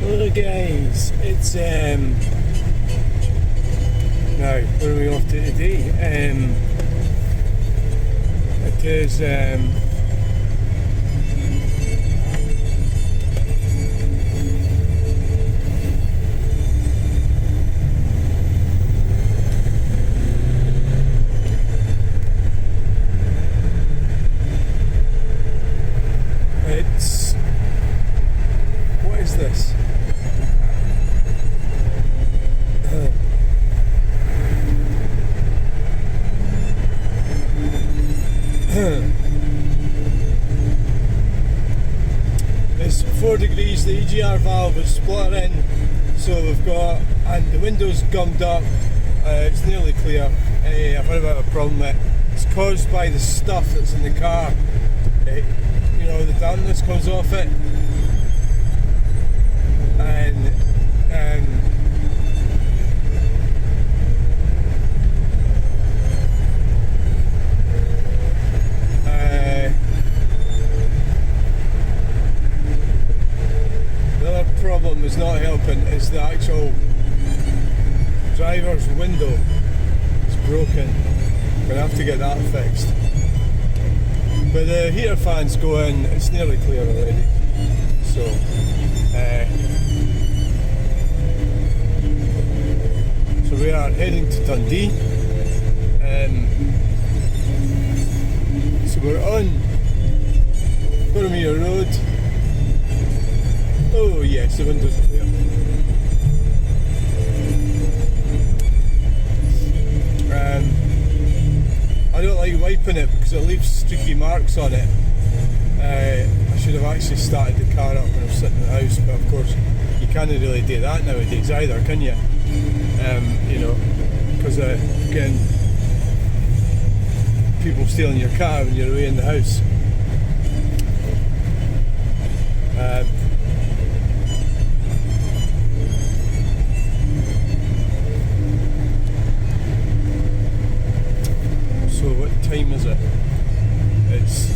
Hello guys, it's now where are we off to today? It is it's what is this? It's 4 degrees, the EGR valve is splitting, so we've got, and the window's gummed up, it's nearly clear. I've had a bit of a problem with it. It's caused by the stuff that's in the car. You know, the dampness comes off it, and the other problem is not helping, is the actual driver's window. It's broken. I'm going to have to get that fixed. But the heater fan's going, it's nearly clear already. So, so we are heading to Dundee. So we're on Boromir Road. Oh yes, the windows are clear. I don't like wiping it because it leaves streaky marks on it. I should have actually started the car up when I was sitting in the house, but of course you can't really do that nowadays either, can you? You know, because again, people stealing your car when you're away in the house. So what time is it? It's...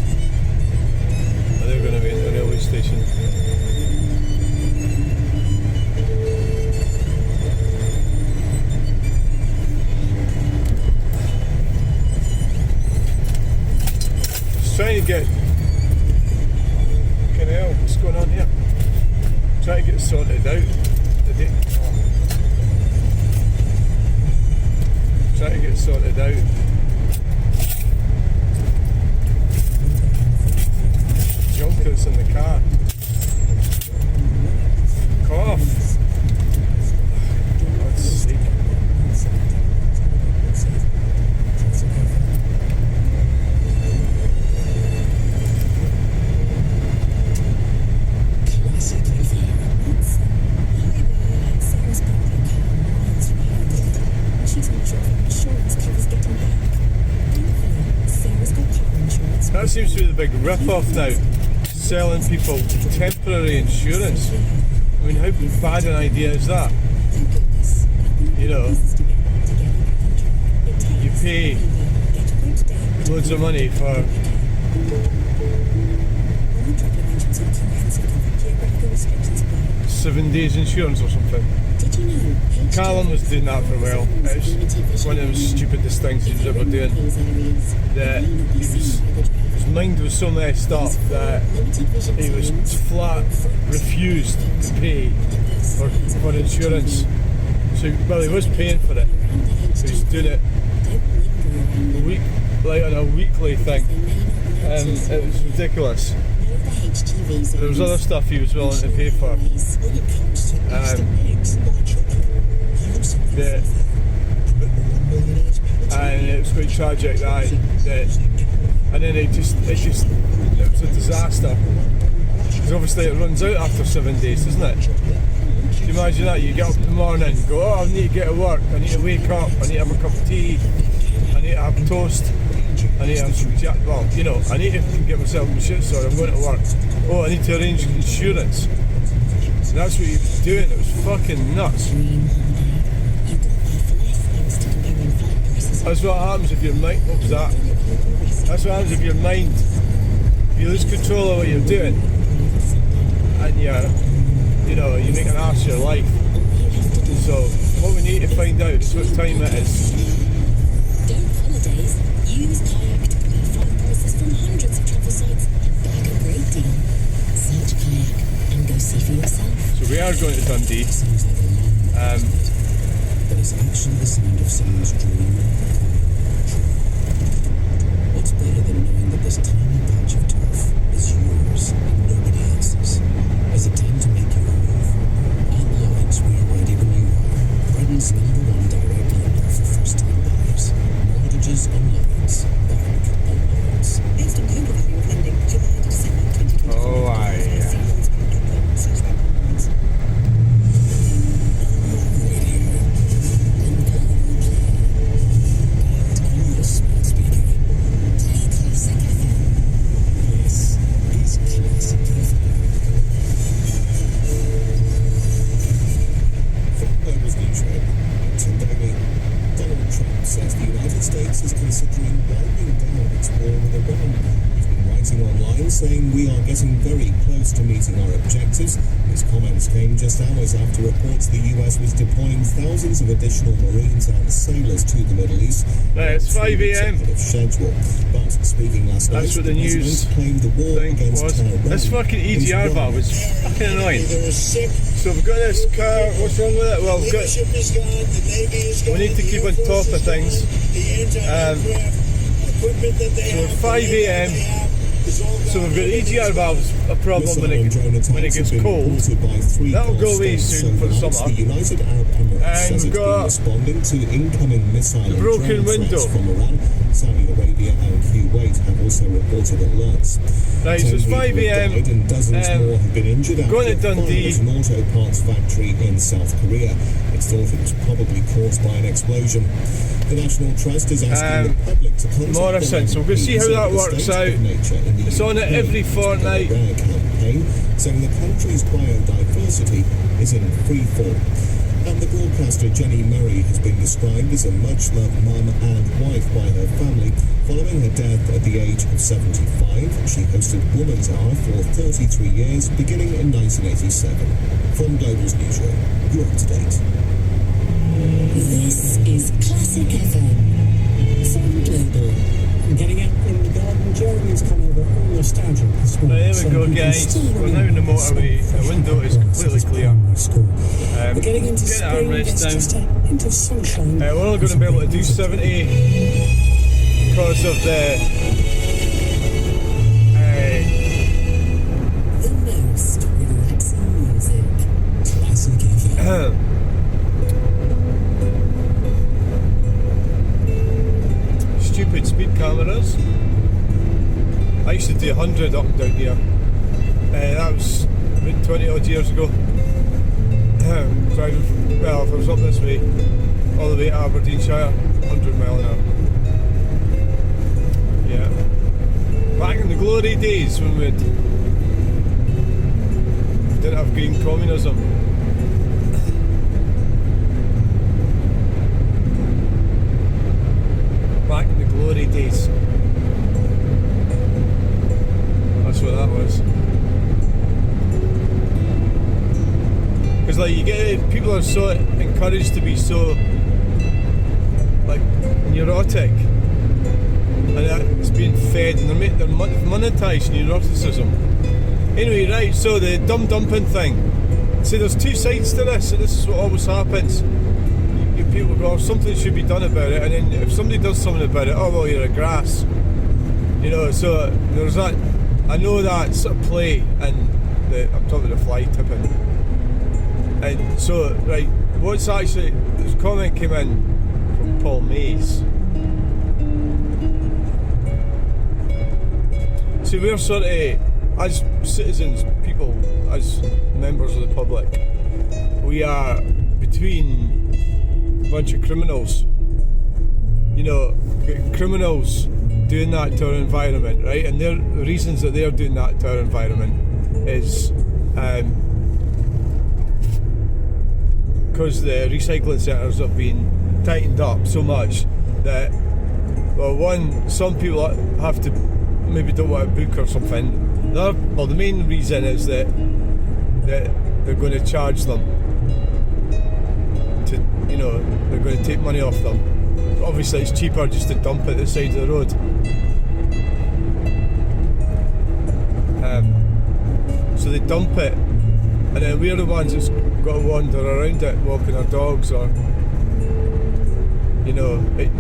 they're going to be at the railway station. Just trying to get... Fucking hell, what's going on here? Trying to get sorted out today. Trying to get sorted out. Junk that's in the car. Cough. God's sake. That seems to be the big rip-off now. Selling people temporary insurance. I mean, how bad an idea is that? You know, you pay loads of money for seven days insurance or something. Callum was doing that for a while. It was one of the stupidest things he was ever doing. That his mind was so messed up that he was flat refused to pay for insurance. So, well, he was paying for it, but he was doing it like on a weekly thing, and it was ridiculous. There was other stuff he was willing to pay for. And it was quite tragic that and then it was a disaster, because obviously it runs out after 7 days, doesn't it? Can you imagine that? You get up in the morning and go, oh, I need to get to work, I need to wake up, I need to have a cup of tea, I need to have toast, I need to have some well, you know, I need to get myself my shit sorted, I'm going to work. Oh, I need to arrange insurance. And that's what he was doing, it was fucking nuts. That's what happens if your mind, what was that? That's what happens if your mind, if you lose control of what you're doing, and you're, you know, know, you make an arse of your life. So what we need to find out is what time it is. Don't holidays, use Kayak to complete flight prices from hundreds of travel sites and bag a great deal. Search Kayak and go see for yourself. So we are going to Dundee. But it's actually the sound of someone's dream. What's better than knowing that this tiny patch of turf is yours and nobody else's? Is it time to make your move? At Lloyds, we are ready when you are. Britain's #1 direct lender for first-time buyers. Mortgages on Lloyds. Bank on Lloyds. Based on code value of lending, July to December 2024. Oh, aye. See lloydsbank.com/backwards. Says the United States is considering winding down its war with Iran. He's been writing online saying we are getting very close to meeting our objectives. His comments came just hours after reports the US was deploying thousands of additional Marines and sailors to the Middle East. Right, it's 5 a.m. Schedule. But speaking last night, That's what the news claimed the war against was. Tehran. This fucking EGR valve was fucking annoying. So we've got this car, what's wrong with it? Well, we need to keep on top of things. So at 5 a.m. So we've got EGR valves a problem when it gets cold. That'll go away soon for the summer. And we've got responding to incoming missile the broken window from Iran. Saudi Arabia and Kuwait have also reported alerts. Right, so it's 5 a.m. and dozens more have been injured going to after Dundee. an auto parts factory in South Korea. It's thought it was probably caused by an explosion. The National Trust is asking the public to contact Morrison, so we're going to see how that works out. It's on it every fortnight. Campaign saying the country's biodiversity is in free fall. And the broadcaster Jenny Murray has been described as a much-loved mum and wife by her family. Following her death at the age of 75, she hosted Woman's Hour for 33 years, beginning in 1987. From Global's newsroom, you're up to date. This is Classic FM from Global. Getting out in the garden, Jeremy's come over all nostalgic this Right, morning. there we go, guys. We're now in the motorway. The window is completely clear. We're getting into Get our spring, armrest it's down. just a hint of sunshine. We're only going to be able to do 70 because of the The most relaxing music. Classic FM. stupid speed cameras. I used to do 100 up and down here. That was about 20 odd years ago. Driving from, well, if I was up this way, all the way to Aberdeenshire, 100 mile an hour. Yeah. Back in the glory days when we didn't have green communism. Back in the glory days. That's what that was. Because like you get people are so encouraged to be so like neurotic, and it's being fed, and they're monetised neuroticism. Anyway, right, so the dumb dumping thing. See, there's two sides to this, and this is what always happens. People go, oh, something should be done about it, and then if somebody does something about it, oh well, you're a grass. You know, so there's that. I know that sort of play, and I'm talking about the fly tipping. And so, right, what's actually, this comment came in from Paul Mays. See, we're sort of, as citizens, people, as members of the public, we are between a bunch of criminals. You know, criminals doing that to our environment, right? And the reasons that they're doing that to our environment is because the recycling centres have been tightened up so much that, well, one, some people have to maybe don't want a book or something. The main reason is that they're going to charge them to, they're going to take money off them. But obviously it's cheaper just to dump it at the side of the road. So they dump it, and then we're the ones that's got to wander around it, walking our dogs, or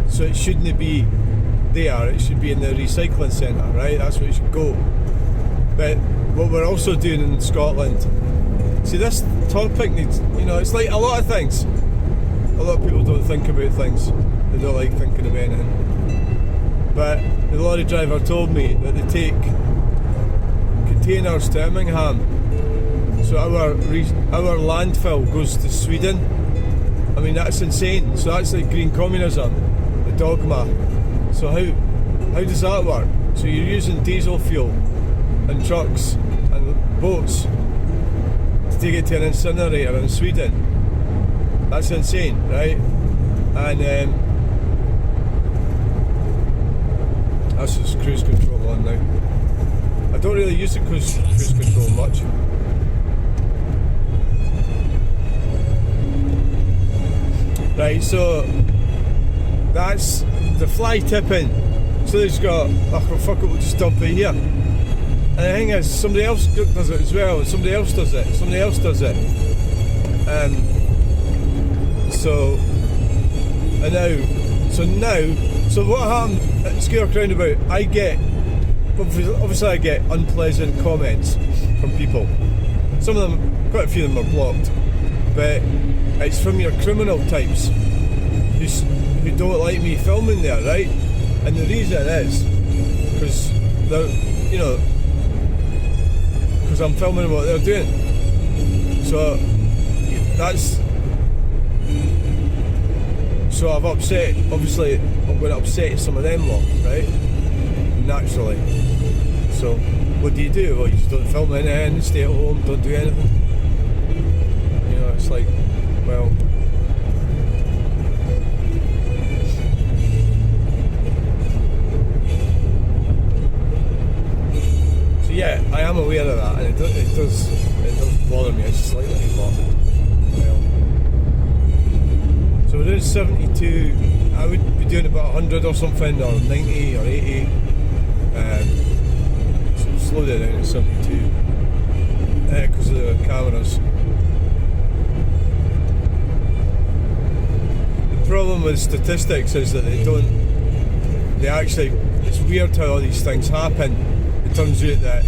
so it shouldn't be there. It should be in the recycling centre, right? That's where it should go. But what we're also doing in Scotland, see, this topic needs, it's like a lot of things. A lot of people don't think about things. They don't like thinking about anything. But the lorry driver told me that they take containers to Immingham. So our landfill goes to Sweden. I mean, that's insane. So that's like green communism, the dogma. So how does that work? So you're using diesel fuel and trucks and boats to take it to an incinerator in Sweden. That's insane, right? And that's just cruise control on now. I don't really use the cruise control much. Right, so that's the fly tipping. So they've got, oh fuck it, we'll just dump it here. And the thing is, somebody else does it as well, and somebody else does it, somebody else does it. So what happened at Scarecrow Roundabout, obviously I get unpleasant comments from people. Some of them, quite a few of them are blocked, but it's from your criminal types who don't like me filming there, right? And the reason is because they're, because I'm filming what they're doing. So so I've upset, obviously I'm going to upset some of them lot, right? Naturally. So what do? Well, you just don't film anything, stay at home, don't do anything. It's like, well, so yeah, I am aware of that, and it does bother me slightly, but well. So we're doing 72. I would be doing about 100 or something, or 90 or 80. So slow that down to 72 because of the cameras. The problem with statistics is that it's weird how all these things happen. It turns out that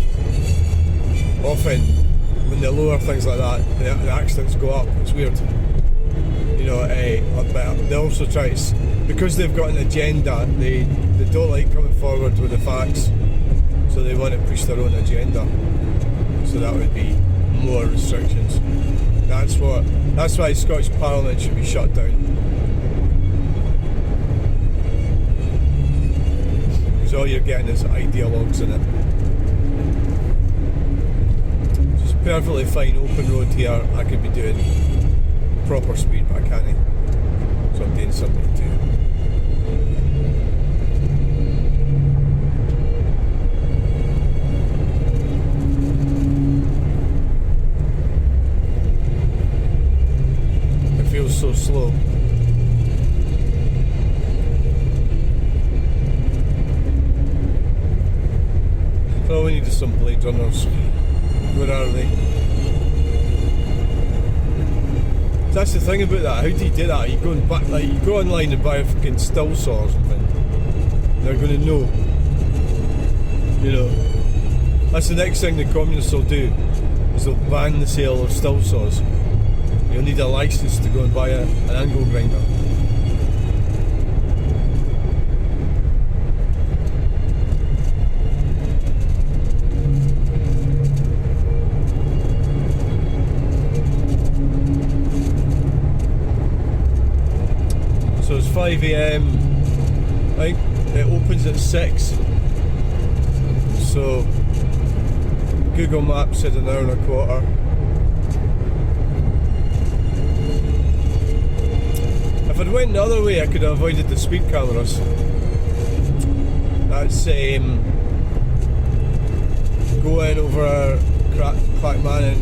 often when they lower things like that, the accidents go up. It's weird. But they also try to, because they've got an agenda, they don't like coming forward with the facts, so they want to push their own agenda. So that would be more restrictions. That's why Scottish Parliament should be shut down. Because all you're getting is ideologues in it. Just perfectly fine open road here, I could be doing proper speed, but I can't. So I'm doing 72. It feels so slow. So we need some Blade Runners. Where are they? That's the thing about that. How do you do that? You going back, like you go online and buy a fucking still saw or something. They're going to know. That's the next thing the communists will do. Is they'll ban the sale of still saws. You'll need a license to go and buy an angle grinder. So it's 5 AM, I think it opens at 6, so Google Maps said an hour and a quarter. If I'd went the other way I could have avoided the speed cameras. That's going over Crackmannon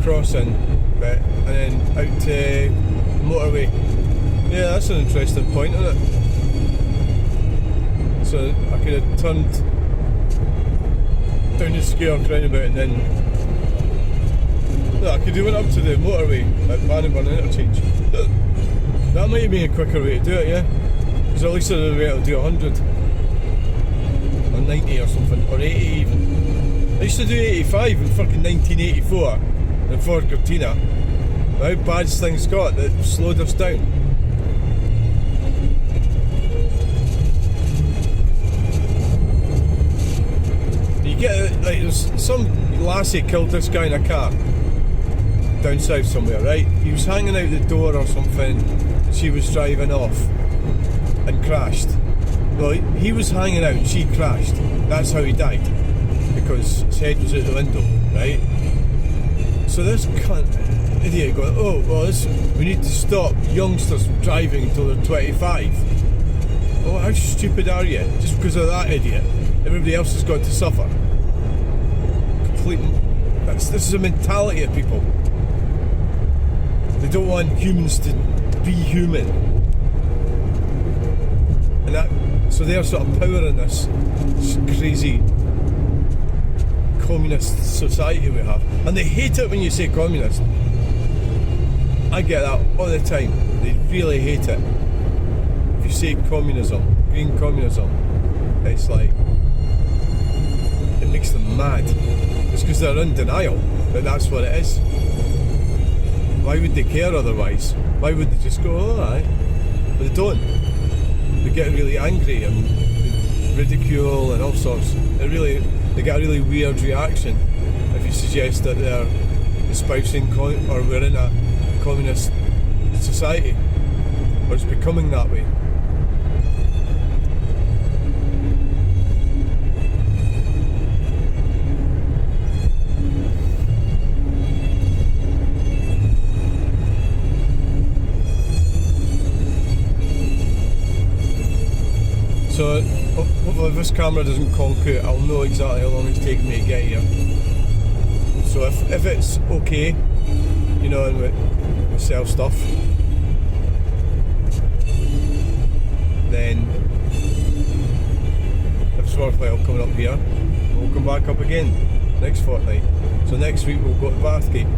crossing bit and then out to motorway. Yeah, that's an interesting point, isn't it? So I could have turned down the square roundabout and then I could have went up to the motorway at Bannockburn interchange. That might have been a quicker way to do it, yeah? Because at least there's a way to do 100 or 90 or something, or 80 even. I used to do 85 in fucking 1984 in Ford Cortina. How bad's things got that slowed us down? You get like there's some lassie killed this guy in a car down south somewhere, right? He was hanging out the door or something. She was driving off and crashed. Well, he was hanging out, she crashed. That's how he died, because his head was out the window, right? So this cunt, idiot going, oh, well, we need to stop youngsters from driving until they're 25. Oh, how stupid are you? Just because of that idiot, everybody else has got to suffer. This is a mentality of people. They don't want humans to be human. And so they're sort of powering this crazy communist society we have. And they hate it when you say communist. I get that all the time. They really hate it. If you say communism, green communism, it's like, it makes them mad. It's because they're in denial that that's what it is. Why would they care otherwise? Why would they just go, oh, aye? But they don't. They get really angry and ridicule and all sorts. They get a really weird reaction if you suggest that they're espousing or we're in a communist society, or it's becoming that way. So hopefully this camera doesn't conk out, I'll know exactly how long it's taking me to get here. So if it's okay, you know, and we sell stuff, then if it's worthwhile coming up here, we'll come back up again next fortnight. So next week we'll go to Bathgate.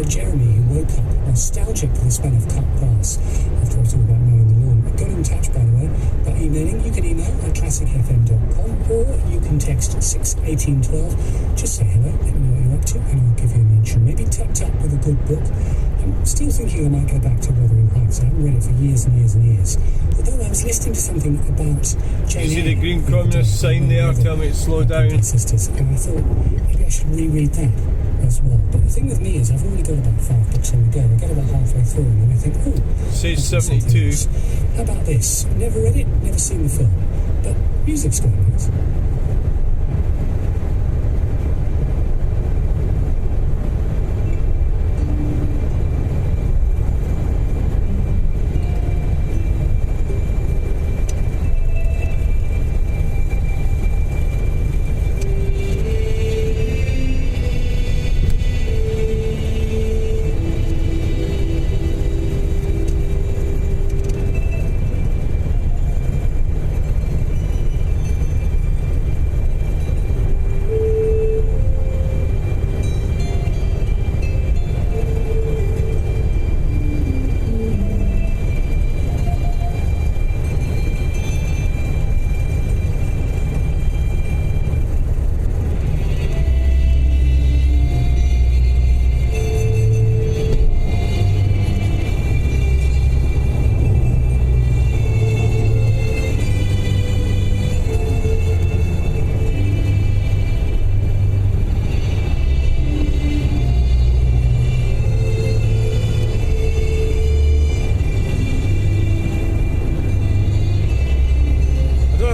Jeremy, who woke up nostalgic for the smell of cut grass after I talked about mowing the lawn. Got in touch, by the way, by emailing. You can email at classicfm.com or you can text 61812. Just say hello, let me know what you're up to, and I'll give you a mention. Maybe tucked up with a good book. I'm still thinking I might go back to Wuthering Heights. I haven't read it for years and years and years. Although I was listening to something about Jane You see the green communist sign there, tell me to slow down. Sisters, and I thought maybe I should reread that as well. But the thing with me is I've already got about 5 books on the go. I get about halfway through and then I think, oh, Say 72. how about this? Never read it, never seen the film, but music's quite nice.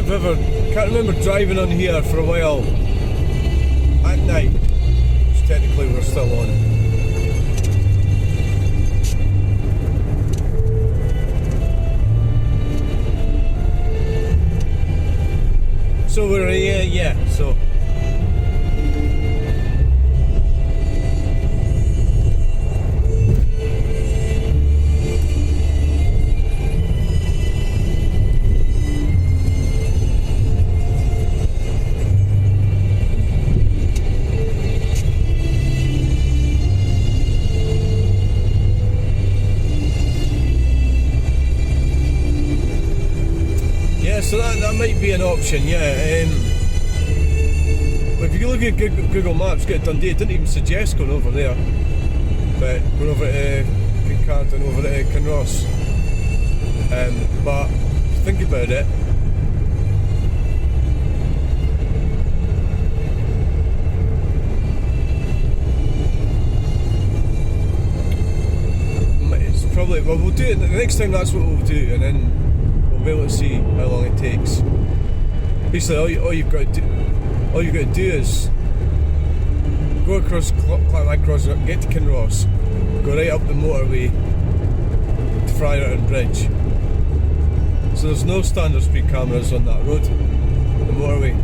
can't remember driving on here for a while at night, which technically we're still on. So we're here, yeah, so. So that might be an option, yeah. If you look at Google Maps, get Dundee, it didn't even suggest going over there. But going over to Kincard and over to Kinross. But think about it. It's probably, well, we'll do it the next time, that's what we'll do, and then we'll be able to see how long it takes. Basically, all you've got to do is go across Clatmac Cross, get to Kinross, go right up the motorway to Friarton Bridge. So there's no standard speed cameras on that road, the motorway.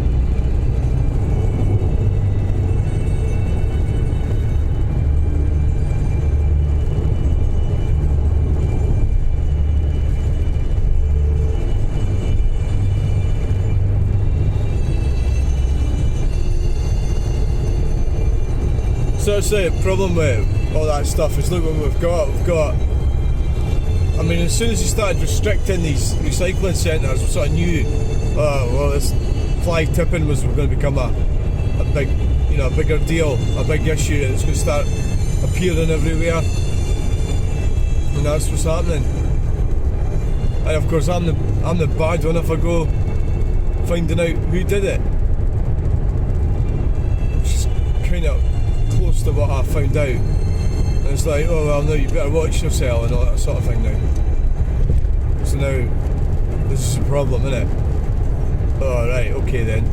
So that's the problem with all that stuff is, look what we've got. I mean, as soon as you started restricting these recycling centres, we sort of knew, well, this fly tipping was going to become a big, a bigger deal, a big issue, and it's going to start appearing everywhere. And that's what's happening. And of course, I'm the bad one if I go finding out who did it. Which is kind of close to what I found out. And it's like, oh well, no, you better watch yourself and all that sort of thing now. So now, this is a problem, isn't it? Oh right, okay then.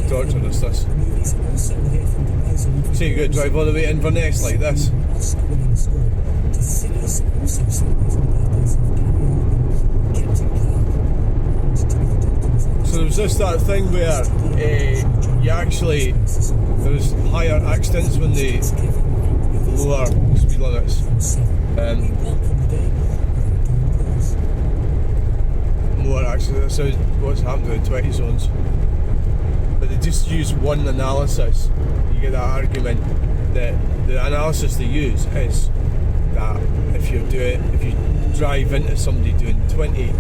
Torturous, this. So you got to drive all the way to Inverness like this. So there was just that thing where you actually, there was higher accidents when they lower speed limits. More accidents, so what's happened to the 20 zones. But they just use one analysis. You get that argument that the analysis they use is that if you drive into somebody doing 20,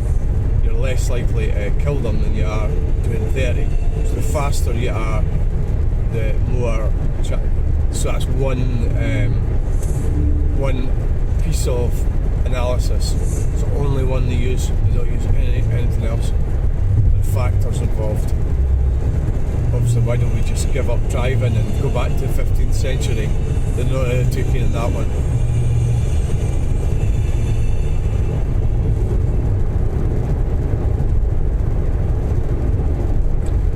you're less likely to kill them than you are doing 30. So the faster you are, the more. So that's one piece of analysis. It's the only one they use. They don't use anything else. And factors involved. Obviously, why don't we just give up driving and go back to the 15th century? They're not really too keen on that one.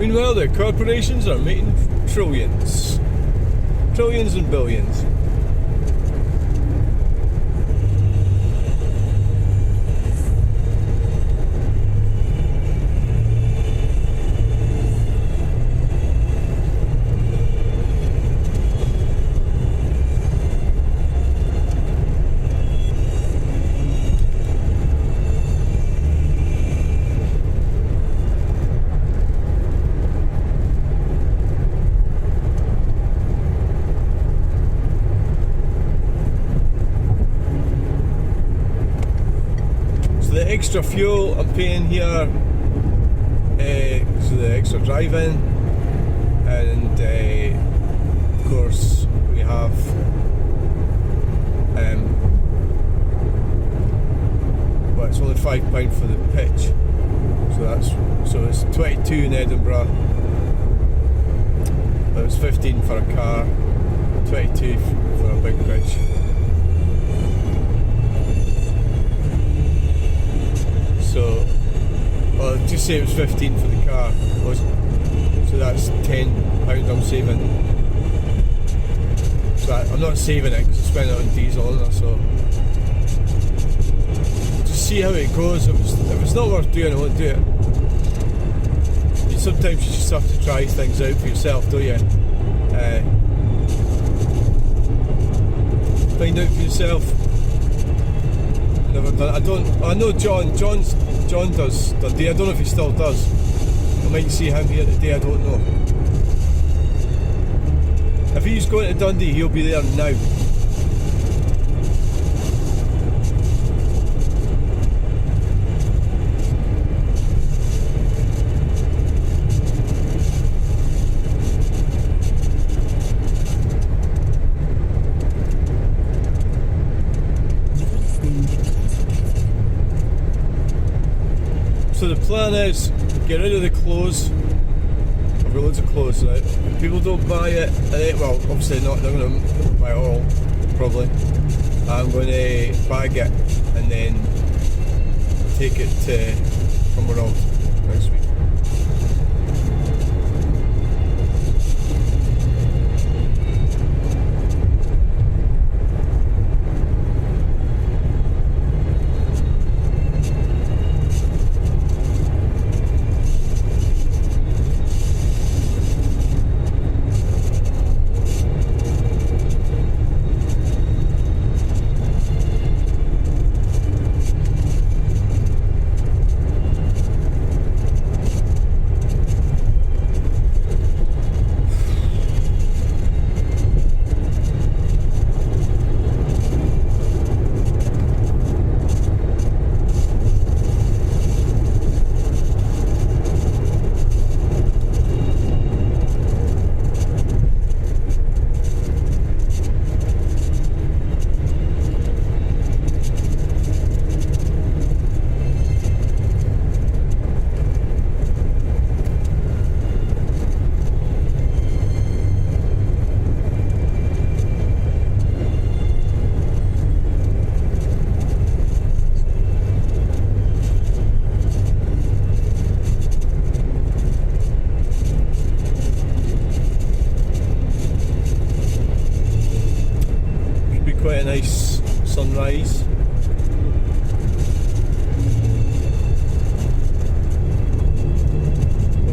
Meanwhile, the corporations are making trillions. Trillions and billions. Extra fuel I'm paying here, so the extra driving, and of course we have well, it's only £5 for the pitch, so it's 22 in Edinburgh. It was 15 for a car, 22 for a big pitch. So, well, just say it was 15 for the car, so that's £10 I'm saving. So I'm not saving it because I spent it on diesel, and so just see how it goes. If it's not worth doing, I won't do it. Sometimes you just have to try things out for yourself, don't you? Find out for yourself. Never done. I know John does Dundee. I don't know if he still does. I might see him here today. I don't know. If he's going to Dundee, he'll be there now. So the plan is get rid of the clothes. I've got loads of clothes now. If people don't buy it, well, obviously not. They're going to buy it all, probably. I'm going to bag it and then take it to somewhere else next week. Quite a nice sunrise.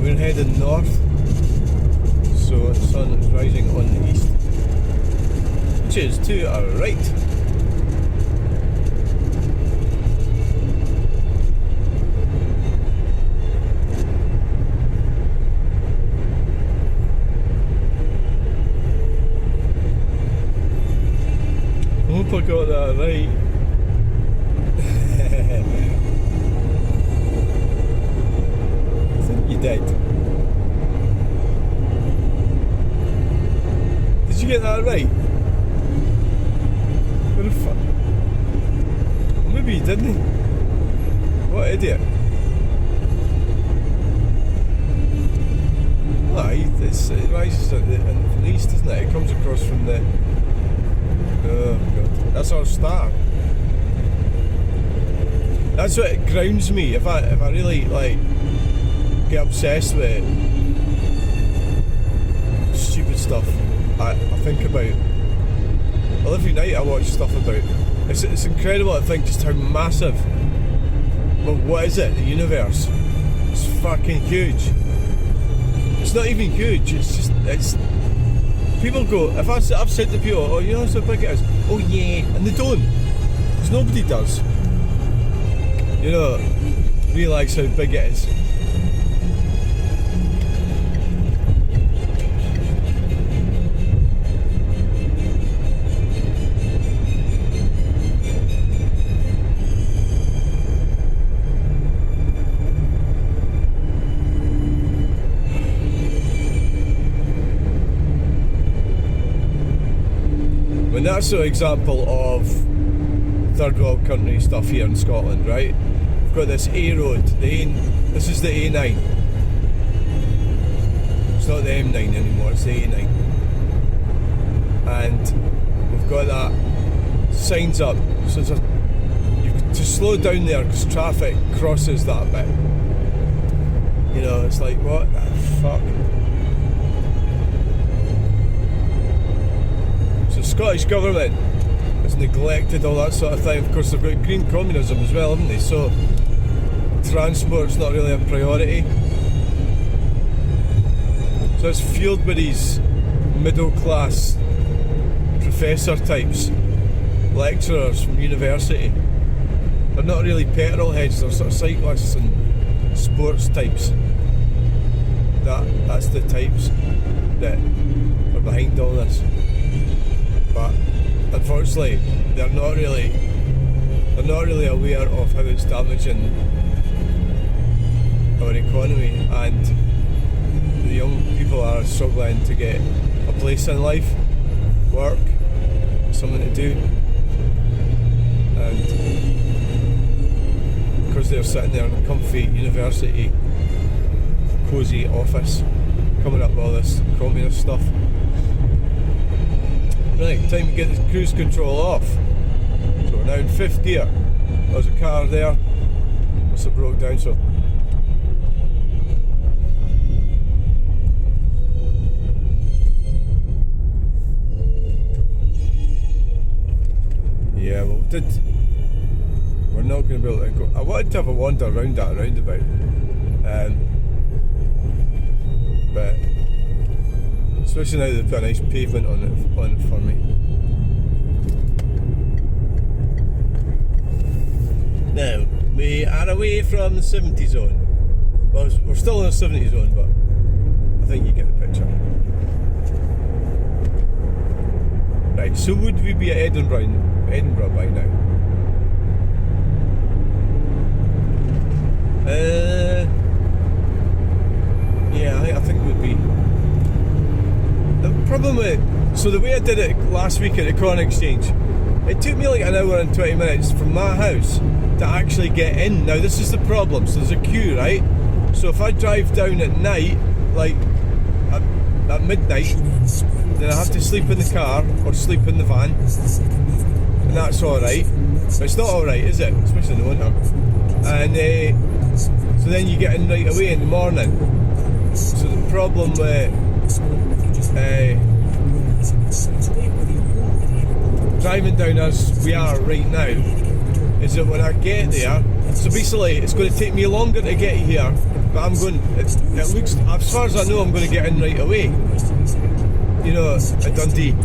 We're heading north, so the sun is rising on the east, which is to our right. I hope I got that right. I think you did. Did you get that right? What the fuck? Well, maybe you didn't. What an idiot. It rises from the east, doesn't it? It comes across from the... Oh god, that's our star. That's what grounds me. If I really like get obsessed with stupid stuff, I think about. Well, every night I watch stuff about. It's incredible to think just how massive. Well, what is it? The universe. It's fucking huge. It's not even huge. It's. People go, I've said to people, oh, you know how big it is? Oh yeah, and they don't. Because nobody does. You know, realise how big it is. that's an example of third world country stuff here in Scotland, right? We've got this A road, this is the A9. It's not the M9 anymore, it's the A9. And we've got that signs up, so to slow down there because traffic crosses that bit. You know, it's like, what the fuck? So the Scottish government has neglected all that sort of thing. Of course, they've got green communism as well, haven't they? So transport's not really a priority. So it's fueled with these middle class professor types, lecturers from university. They're not really petrol heads, they're sort of cyclists and sports types. That's the types that are behind all this. But unfortunately, they're not really aware of how it's damaging our economy, and the young people are struggling to get a place in life, work, something to do, and because they're sitting there in a comfy university cosy office coming up with all this communist stuff. Right, time to get the cruise control off. So we're now in 5th gear. There's a car there, must have broke down, so yeah, well, we're not going to be able to go. I wanted to have a wander around that roundabout, but especially now they've got a nice pavement on it for me. Now we are away from the 70 zone. Well, we're still in the 70 zone, but I think you get the picture. Right, so would we be at Edinburgh by now? Yeah, I think we'd be. The problem with, so the way I did it last week at the Corn Exchange, it took me like an hour and 20 minutes from my house to actually get in. Now this is the problem, so there's a queue, right? So if I drive down at night, like at midnight, then I have to sleep in the car or sleep in the van, and that's alright. But it's not alright, is it? Especially in the winter. And so then you get in right away in the morning. So the problem with driving down as we are right now is that when I get there, so basically it's going to take me longer to get here, but it looks, as far as I know, I'm going to get in right away, you know, at Dundee.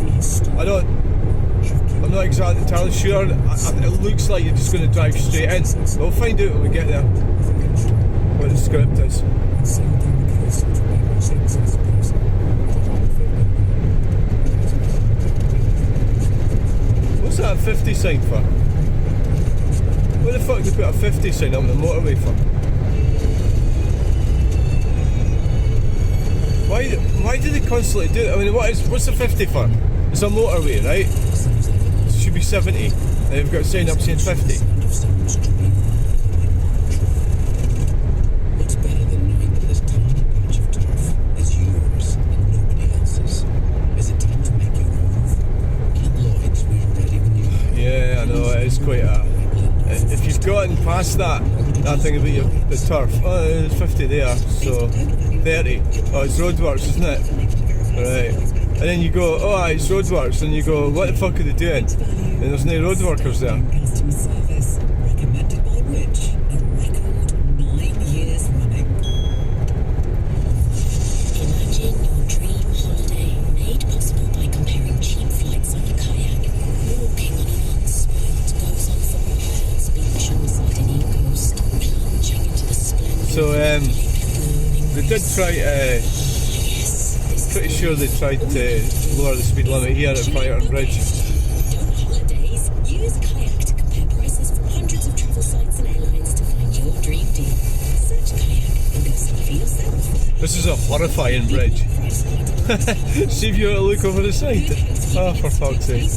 I'm not exactly entirely sure. It looks like you're just going to drive straight in. We'll find out when we get there what the script is. What's that 50 sign for? What the fuck do they put a 50 sign on the motorway for? Why do they constantly do it? I mean, what's the 50 for? It's a motorway, right? It should be 70. And they've got a sign up saying 50. What's better than knowing that this tiny patch of turf is yours and nobody else's? Is it time to make your move? At Lloyd's, we were ready when you were. Yeah, I know, it is quite a... If you've gotten past that thing about the turf, oh, there's 50 there, so 30. Oh, it's roadworks, isn't it? Right. And then you go, oh, it's roadworks, and you go, what the fuck are they doing? And there's no road workers there. Customer service recommended by Rich, a record 9 years running. Imagine your dream holiday made possible by comparing cheap flights on a kayak, walking on an unspoiled goes on for miles beach on the Sardinian coast, plunging into the splendor. So, they did try, pretty sure they tried to lower the speed limit here at Fireton Bridge. Don't holidays. Use Kayak to compare prices from hundreds of travel sites and airlines to find your dream deal. Search Kayak and go see for yourself. This is a horrifying bridge. See if you want to look over the side. Oh, for fuck's sake.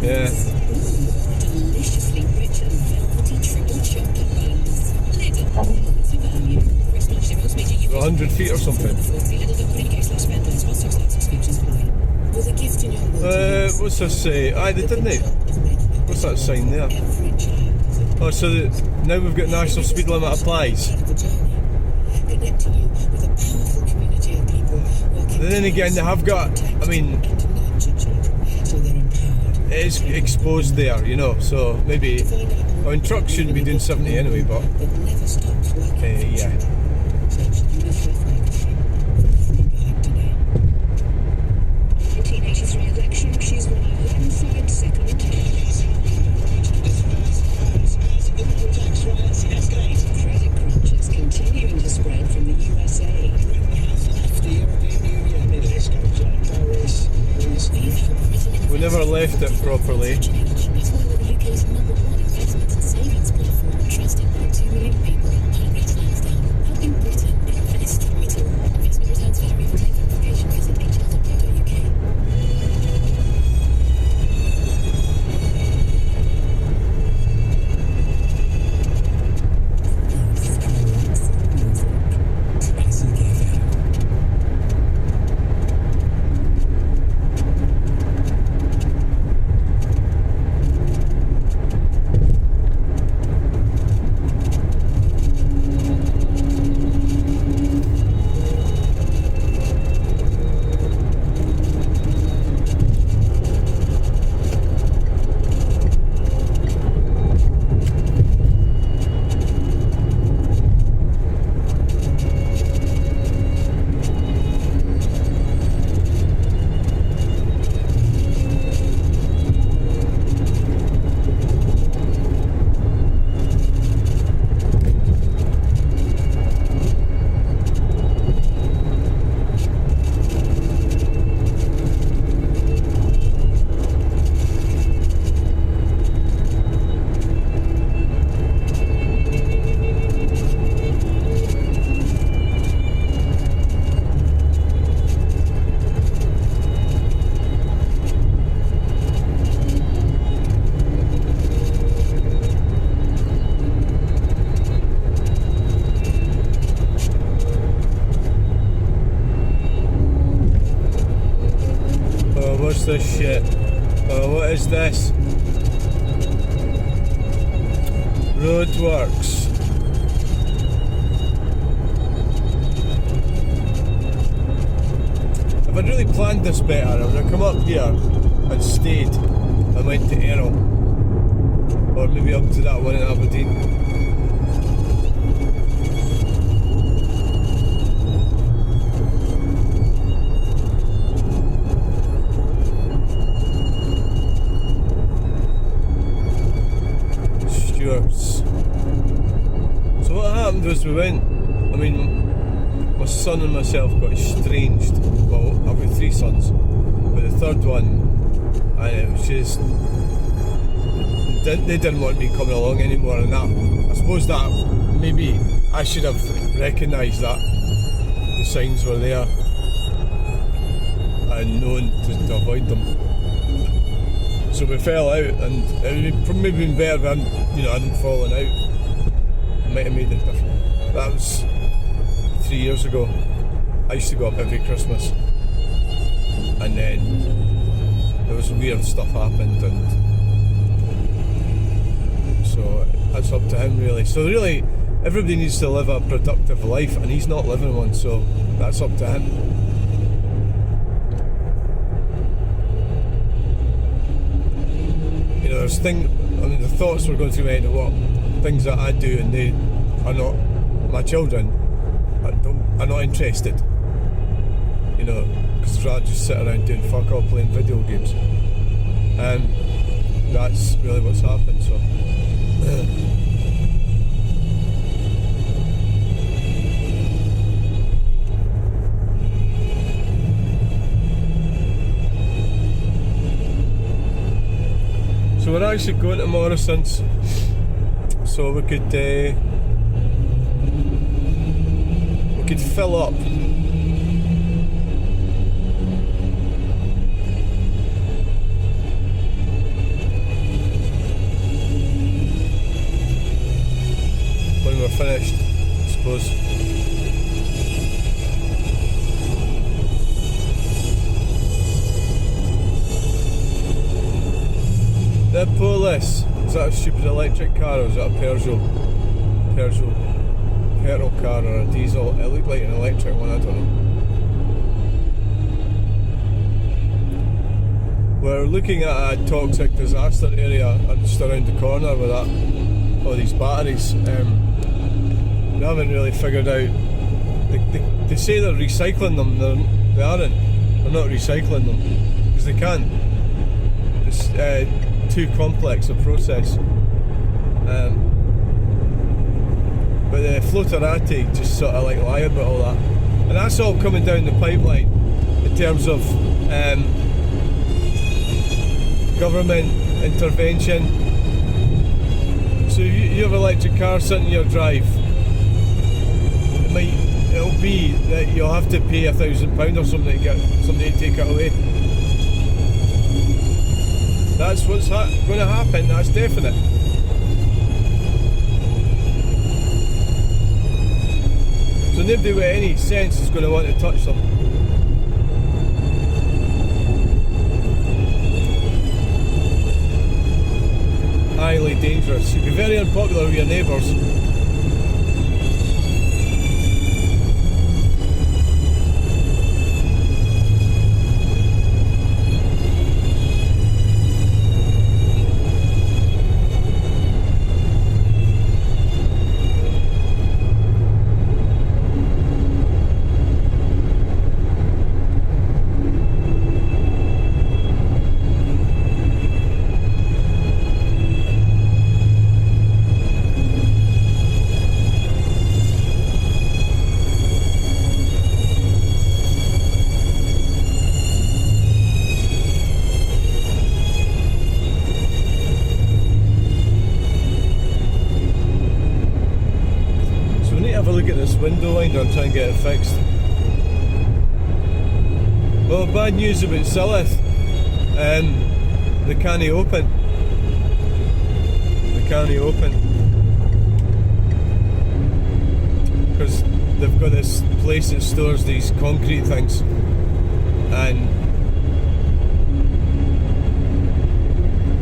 Yeah. Deliciously rich and velvety triple chocolate buns. Lidl. To value. Fresh lunch most major 100 feet or something. Lidl.co.uk/vendors. Whilst stock exclusions apply. With a gift in your will. What's this say? Aye, they didn't it? What's that sign there? Every child. Oh, so now we've got national speed limit applies. The journey. Connecting you with a powerful community of people working. But then again, they have got, I mean, and to nurture children so they're empowered. it is exposed there, you know, so maybe, I mean, trucks shouldn't be doing 70 anyway, but, That never stops working. yeah. Search UNICEF magazine. Free guide today. 1983 election, she's won a landslide second. Credit crunch is continuing to spread from the USA. The European Union, Middle East, We've helped Britain in We never left it properly. That's why we're the UK's #1 investment and savings platform, trusted by 2 million people. Celebrate Lansdowne, helping Britain invest through it all. Investment returns vary. For tax application, visit hl.co.uk. Classic FM. What's this shit? Oh, what is this? Roadworks. If I'd really planned this better, I would have come up here and stayed and went to Errol. Or maybe up to that one in Aberdeen. So what happened was we went, I mean, my son and myself got estranged. Well, I've got 3 sons, but the third one, and it was just, they didn't want me coming along anymore, and that, I suppose that maybe I should have recognised that the signs were there and known to avoid them. So we fell out, and it would probably been better if I hadn't fallen out. It might have made it different. That was 3 years ago. I used to go up every Christmas, and then there was weird stuff happened, and so that's up to him really. So really, everybody needs to live a productive life, and he's not living one, so that's up to him. There's the thoughts were going through my head of what things that I do, and they are not, my children are not interested, because I'd rather just sit around doing fuck all, playing video games, and that's really what's happened. So So we're actually going to Morrison's, so we could fill up. The Polaris, is that a stupid electric car or is that a Peugeot petrol car or a diesel? It looked like an electric one, I don't know. We're looking at a toxic disaster area just around the corner with that, all these batteries. We haven't really figured out. They say they're recycling them. They aren't. They're not recycling them because they can't. It's too complex a process. But the floterati just sort of like lie about all that, and that's all coming down the pipeline in terms of government intervention. So you have an electric car sitting in your drive. It'll be that you'll have to pay £1,000 or something to get somebody to take it away. That's what's going to happen. That's definite. So nobody with any sense is going to want to touch them. Highly dangerous. You'd be very unpopular with your neighbours. Window winder and try and get it fixed. Well, bad news about Silith. They can't open. They can't open because they've got this place that stores these concrete things, and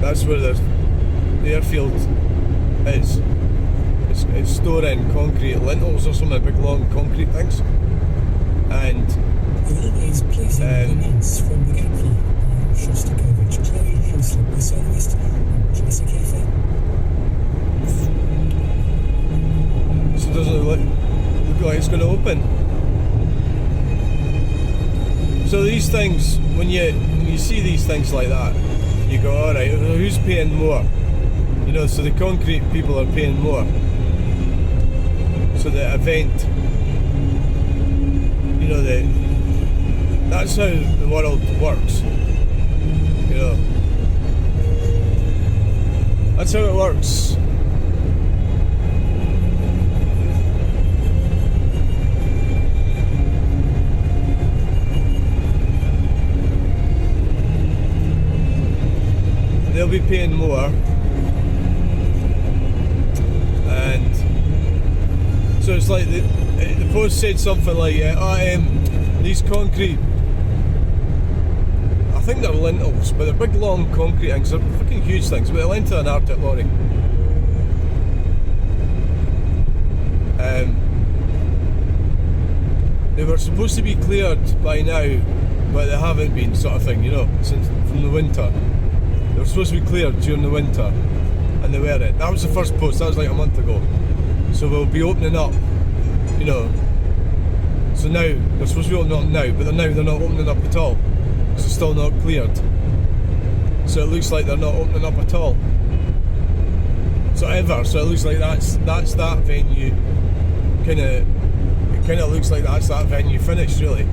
that's where the airfield is. It's storing concrete lintels or something, big long concrete things. And that is pleasing comments from the Gadfly by Shostakovich. Chloe Henslip, the soloist on Classic FM. So doesn't it look like it's going to open? So these things, when you see these things like that, you go, all right, who's paying more? You know, so the concrete people are paying more. So the event, you know, that's how the world works. You know, that's how it works. They'll be paying more, and so it's like the post said something like, these concrete, I think they're lintels, but they're big long concrete things, they're fucking huge things, but the length of an Arctic lorry. They were supposed to be cleared by now, but they haven't been, sort of thing, you know, from the winter. They were supposed to be cleared during the winter, and they weren't. That was the first post, that was like a month ago. So we'll be opening up, you know. So now, they're supposed to be opening up now, but they're not opening up at all. Because they're still not cleared. So it looks like they're not opening up at all. So it looks like that's that venue, it kind of looks like that's that venue finished, really.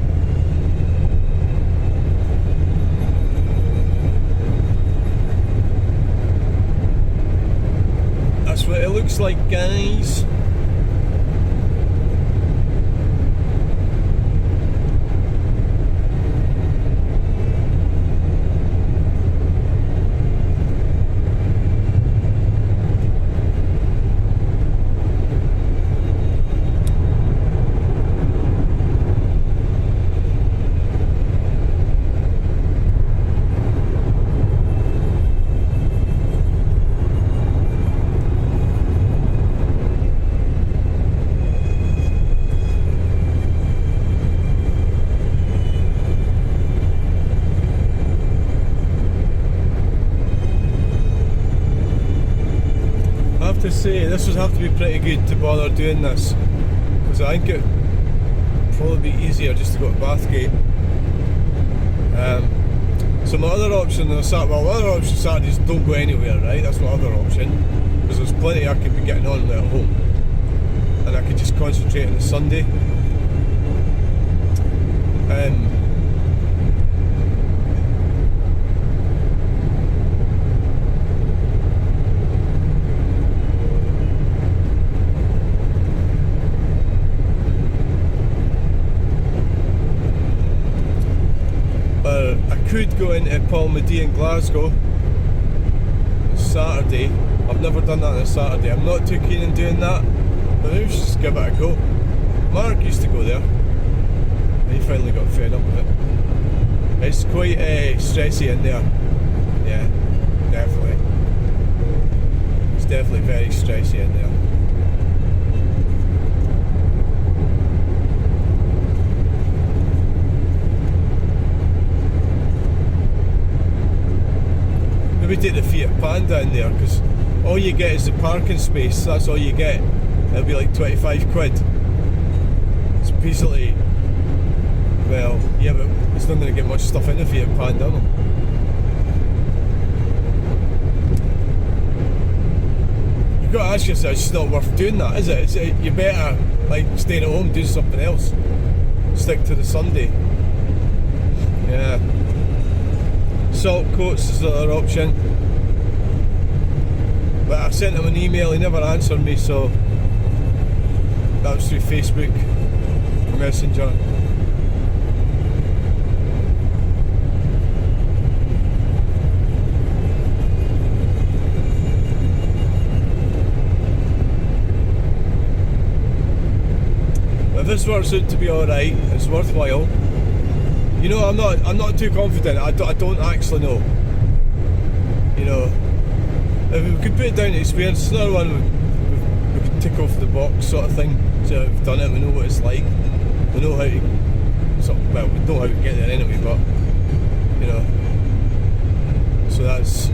That's what it looks like, guys. to say, this would have to be pretty good to bother doing this, because I think it'd probably be easier just to go to Bathgate. So my other option on Saturday is don't go anywhere, right? That's my other option, because there's plenty I could be getting on with at home, and I could just concentrate on the Sunday. I could go into Palmadie in Glasgow Saturday. I've never done that on a Saturday. I'm not too keen on doing that, but maybe we should just give it a go. Mark used to go there. He finally got fed up with it. It's quite stressy in there. Yeah, definitely. It's definitely very stressy in there. Maybe take the Fiat Panda in there, because all you get is the parking space. That's all you get. It'll be like 25 quid. It's basically, well, yeah, but it's not going to get much stuff in the Fiat Panda, no? You've got to ask yourself, it's not worth doing that, is it? You better like staying at home, doing something else. Stick to the Sunday. Yeah. Salt coats is the other option, but I sent him an email, he never answered me, so that was through Facebook Messenger. If this works out to be alright, it's worthwhile. You know, I'm not too confident. I don't actually know. You know, if we could put it down to experience, it's another one we could tick off the box sort of thing. So we've done it, we know what it's like. We know how to, well, we know how to get there anyway, but, you know. So that's...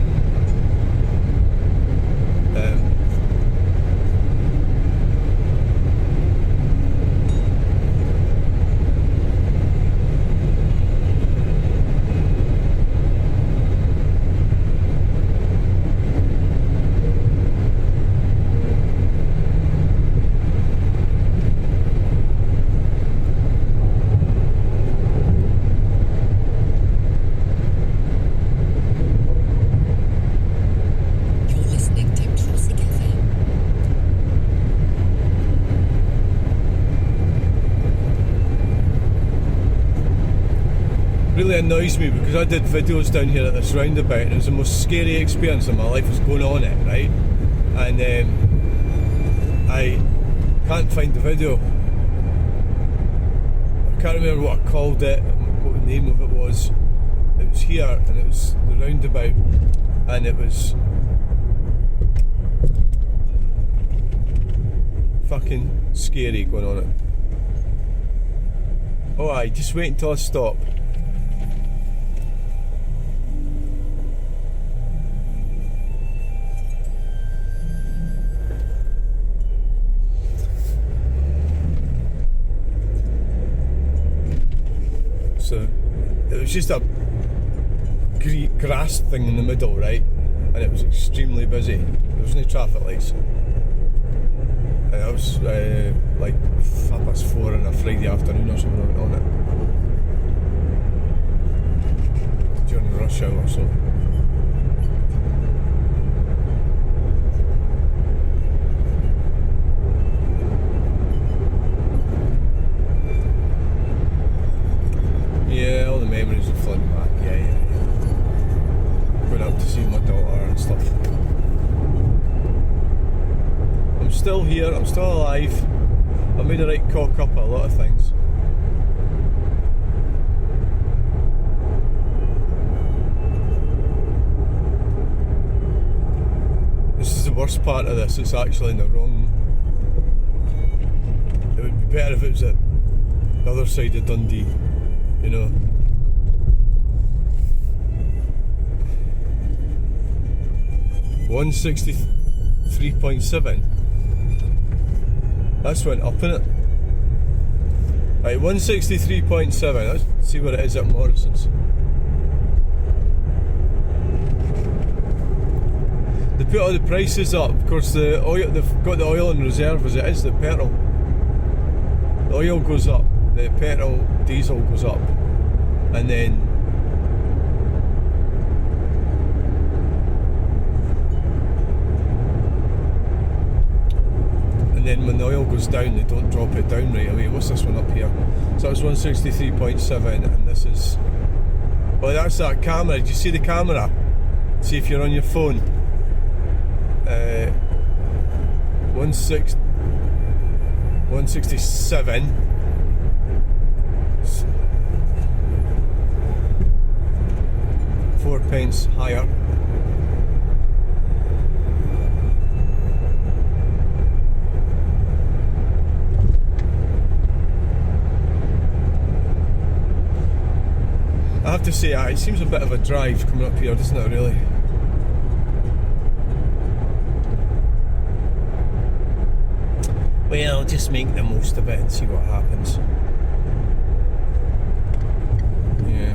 really annoys me, because I did videos down here at this roundabout and it was the most scary experience of my life was going on it, right? And I can't find the video. I can't remember what I called it, what the name of it was. It was here and it was the roundabout, and it was fucking scary going on it. Oh aye, just wait until I stop. So it was just a grass thing in the middle, right? And it was extremely busy. There was no traffic lights. And it was like 4:30 on a Friday afternoon or something on it. During rush hour or so. Yeah, all the memories are flooding back. Yeah. Going out to see my daughter and stuff. I'm still here, I'm still alive. I made a right cock up at a lot of things. This is the worst part of this, it's actually in the wrong... It would be better if it was at the other side of Dundee. You know, £163 3.7. That's went up, innit? Right, 163.7. Let's see what it is at Morrison's. They put all the prices up. Of course, the oil, they've got the oil in reserve as it is, the petrol. The oil goes up, the petrol, diesel goes up, and then when the oil goes down, they don't drop it down right away. What's this one up here? So it's 163.7, and this is, well, that's that camera. Did you see the camera? See if you're on your phone. 167. £4 higher. I have to say, it seems a bit of a drive coming up here, doesn't it, really? Well, just make the most of it and see what happens. Yeah.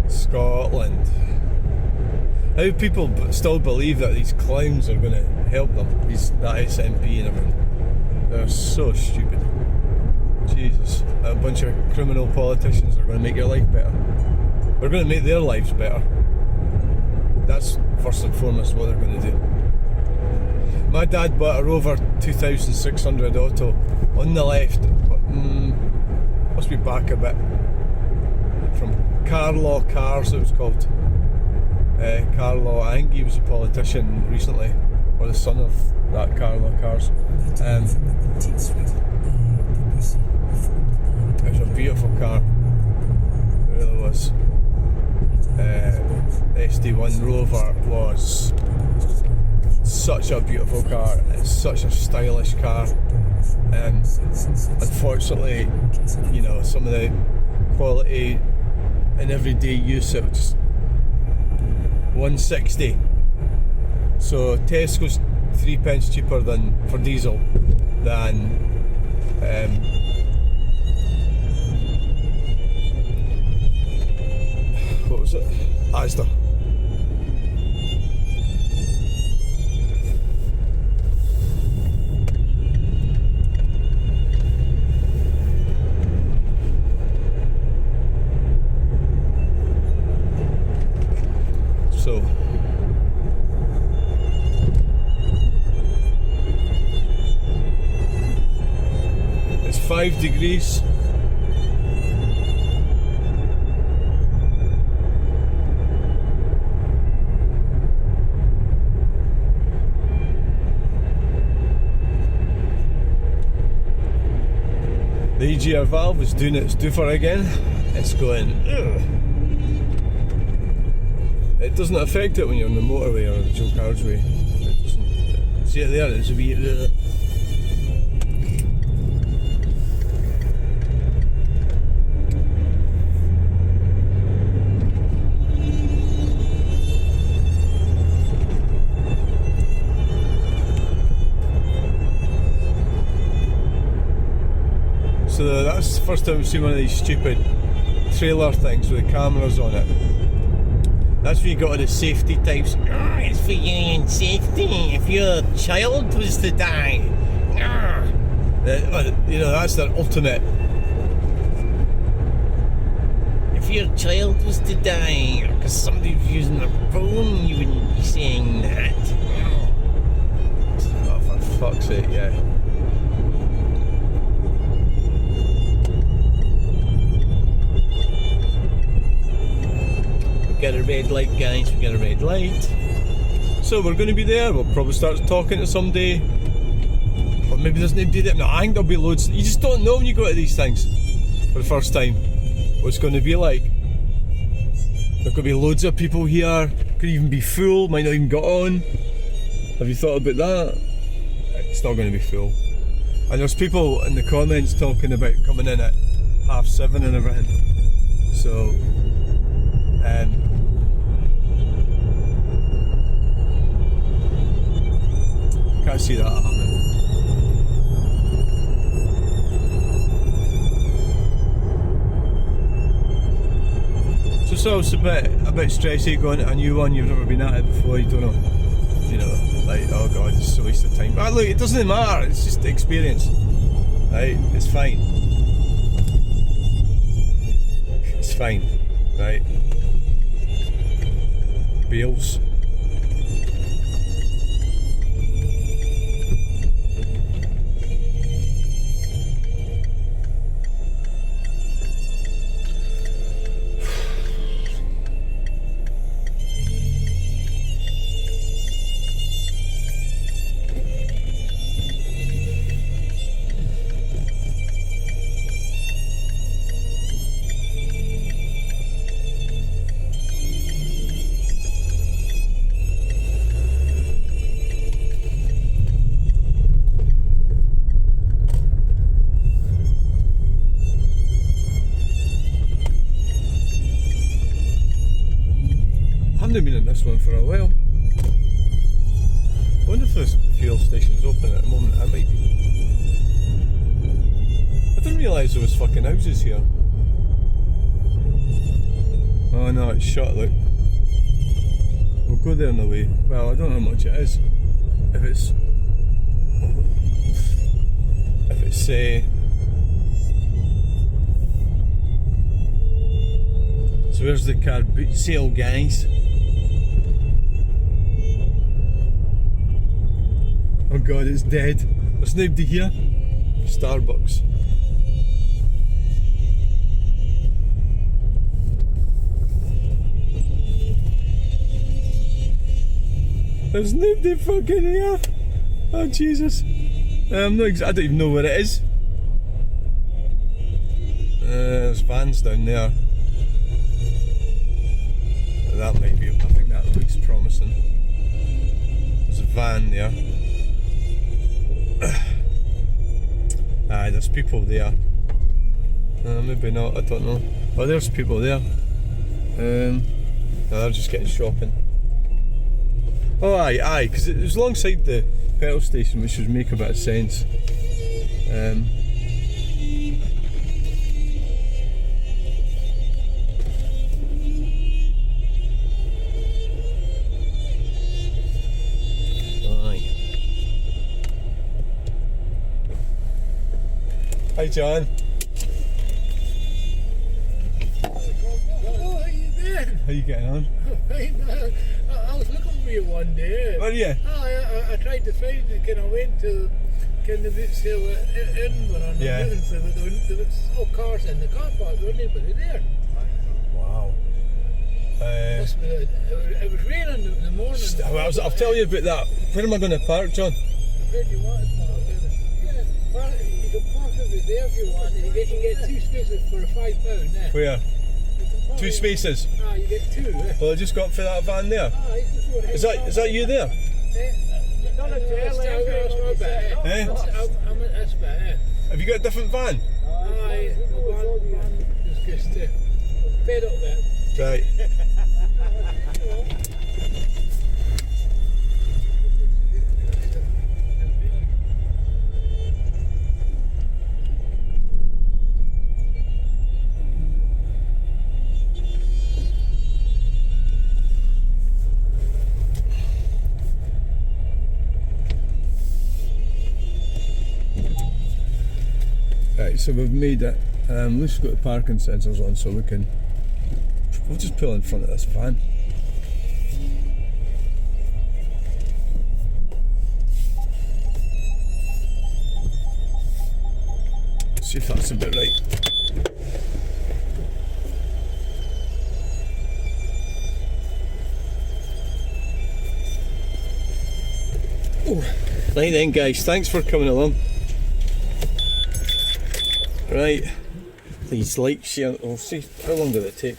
Scotland. How people still believe that these clowns are going to help them, that SNP and everything. They're so stupid. Jesus, a bunch of criminal politicians are going to make your life better. We're going to make their lives better. That's first and foremost what they're going to do. My dad bought a Rover 2600 Auto on the left, but must be back a bit, from Carlaw Cars it was called. Carlaw, I think he was a politician recently, or the son of that Carlaw Cars. It was a beautiful car, it really was. SD1 Rover was such a beautiful car, it's such a stylish car. Unfortunately, you know, some of the quality in everyday use, it was 160. So Tesco's 3p cheaper than for diesel than what was it? Asda. So it's 5 degrees. The EGR valve is doing its doofer again. It's going. Ugh. It doesn't affect it when you're on the motorway or the dual carriageway. It doesn't. See it there? It's a wee. So that's the first time we've seen one of these stupid trailer things with the cameras on it. That's when you got all the safety types. Oh, it's for your own safety. If your child was to die. You know, that's their ultimate. If your child was to die because somebody was using their phone, you wouldn't be saying that. Oh, for fuck's sake, yeah. Get a red light, guys, we get a red light. So we're going to be there, we'll probably start talking to somebody. Or maybe there's nobody there. No, I think there'll be loads. You just don't know when you go to these things for the first time what it's going to be like. There could be loads of people here, could even be full, might not even get on. Have you thought about that? It's not going to be full. And there's people in the comments talking about coming in at 7:30 and everything. So, can't see that happening. So it's a bit stressy going to a new one. You've never been at it before. You don't know, like, oh god, it's a waste of time. But look, it doesn't matter. It's just the experience, right? It's fine. It's fine, right? Bales. I haven't been in this one for a while. I wonder if this fuel station's open at the moment. It might be. I didn't realise there was fucking houses here. Oh no, it's shut, look. We'll go there on the way. Well, I don't know how much it is. If it's so where's the car boot sale, guys? Oh god, it's dead. There's nobody here. Starbucks. There's nobody fucking here. Oh Jesus. I don't even know where it is. There's vans down there. That might be, I think that looks promising. There's a van there. Aye, there's people there. Maybe not, I don't know. Oh, there's people there. No, they're just getting shopping. Oh, aye, because it was alongside the petrol station, which would make a bit of sense. Hi John. Oh, how you doing? How you getting on? Fine. I was looking for you one day. Where are you? I tried to find it. I went to the boot sale at Edinburgh and Yeah. I'm looking for it. There was all cars in the car park. There wasn't anybody there. Wow. Must be, it was raining in the morning. I'll tell you about that. Where am I going to park, John? Where do you want it? You can park over there if you want. You can get 2 spaces for £5 there. Where? 2 spaces? You get 2. Well, I just got for that van there. Is that you there? That's better. Have you got a different van? Aye, one is just paid up there. Right. Right, so we've made it. Let's got the parking sensors on so we'll just pull in front of this van. See if that's about right. Oh. Right then guys, thanks for coming along. Right, please like, share, we'll see how long did it take.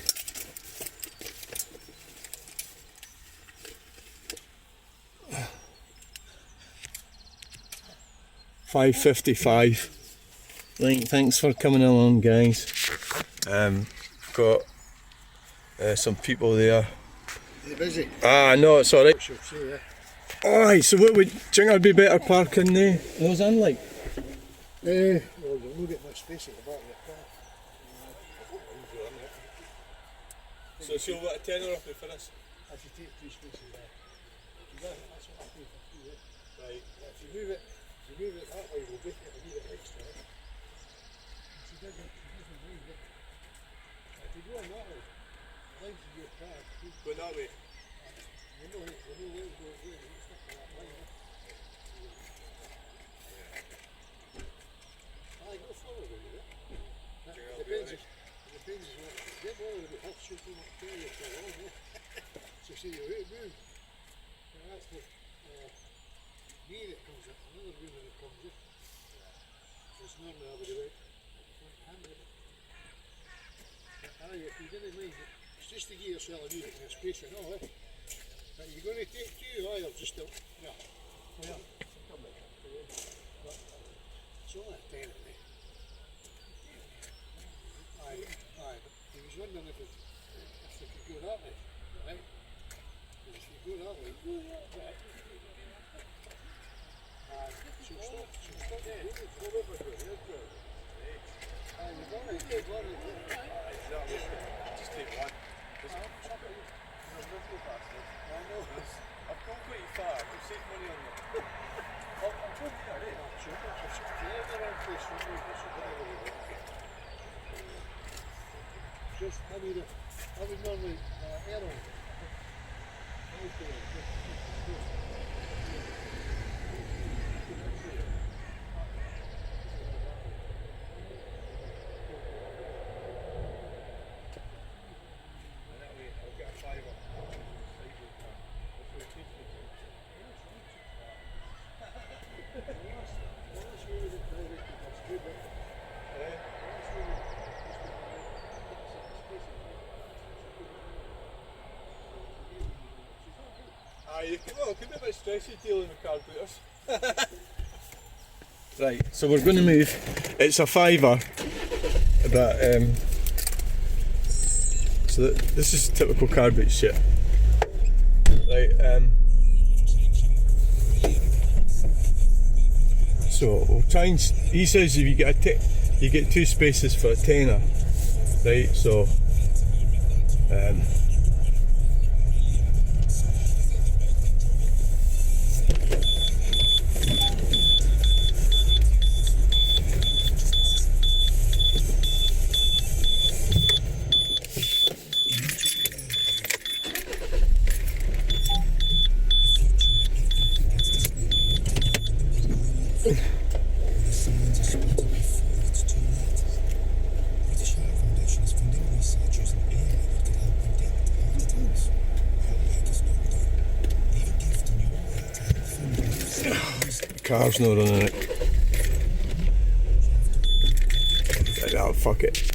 5:55. Right, thanks for coming along, guys. Got some people there. You're busy. No, it's alright. She'll see you. Aye, so what would, do you think I'd be better parking those in, like? Well, you'll get much space at the back of your car. So she'll let a tenner off me for this? If you take 2 spaces there. That's what I pay for 2, eh? Right. If you move it that way, we'll get it a wee bit extra. Eh? She doesn't mind it. If you go on that way, lines of your car, Go that way. you know where to go there, you stick to that line. Aye, go forward with it. Depends what get more of the half shooting up there you for long, eh? So see your right move. And that's the knee that comes up, another move that comes up. It's normally over the right hand of it. Aye, if you didn't mind it, it's just to give yourself a wee bit of space and all, eh? But you're going to take 2, or just a, yeah. Yeah. It's only a 10 of me. Aye, but he was wondering if they could go that way, right? If you go that way, right? She'll stop there. Go over there, aye, you've already take one of them. Just take one. I know. I've gone quite far, I've saved money on them. I'm trying to get it. Sure, it's the wrong place for me, so whatever you want. Just, I would normally arrow. It could be a bit stressy dealing with car booters. Right, so we're going to move. It's a £5, but so this is typical car boot shit. Right, so we'll try and. He says if you get you get 2 spaces for a tenner. Right, so car's not running it. Oh, fuck it.